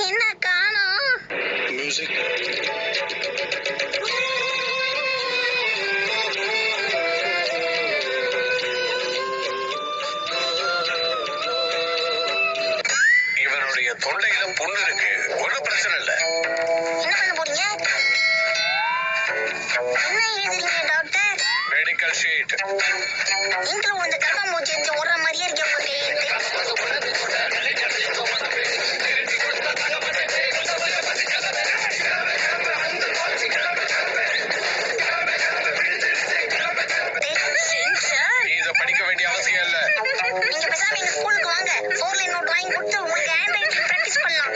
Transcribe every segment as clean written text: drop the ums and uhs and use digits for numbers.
என்ன காணோம்? மியூசிக். இவனுடைய தொண்டையில புண்ணு இருக்கு. ஒன்றும் பிரச்சனை இல்ல. என்ன பண்ண போறீங்க? என்ன எழுதுறீங்க டாக்டர்? Medical sheet. இங்கில வந்து கர்ப்பாம்பூச்சி வச்சு ஓடுற மாதிரியே இருக்க ஒரு இத படிக்க வேண்டிய அவசியம் இல்ல. நீங்க பேசாம எங்க ஸ்கூலுக்கு வாங்க. 4 லைன் நோட் வாங்கி கொடுத்து உங்களுக்கு ஹேண்ட் ரைட்டிங் பிராக்டிஸ் பண்ணலாம்.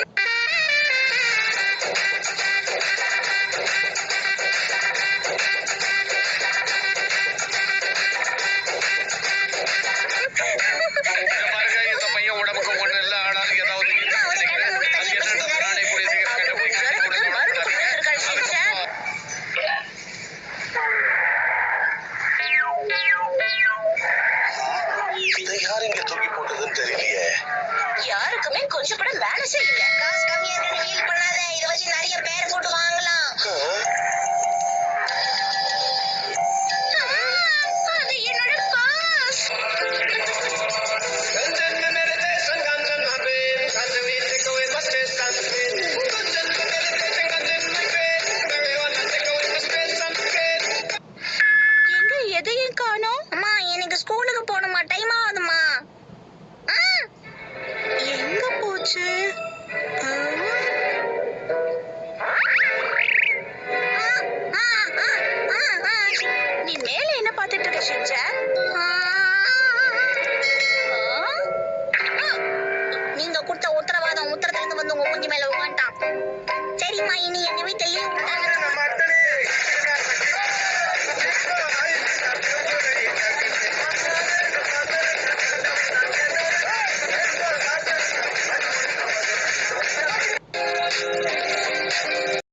பாருங்க, இந்த பையன் உடம்புக்கு ஒண்ணு இல்ல. ஆனாலும் ஏதாவது தூக்கி போட்டதுன்னு தெரியலையே. யாருக்குமே கொஞ்சம் கூட மேனஸே இல்ல. காசு கம்மியா இருக்குன்னு ஃபீல் பண்ணாத. இத வச்சு நிறைய பேர் போட்டு வாங்கலாம். அது என்னோட பாஸ். எங்க எதையும் காணோம்? அம்மா எனக்கு ஸ்கூலுக்கு போகணுமா? டைம் ஆகுதுமா. எங்க போச்சு? நீ மேல என்ன பார்த்துட்டு இருக்க ஷின்சான்?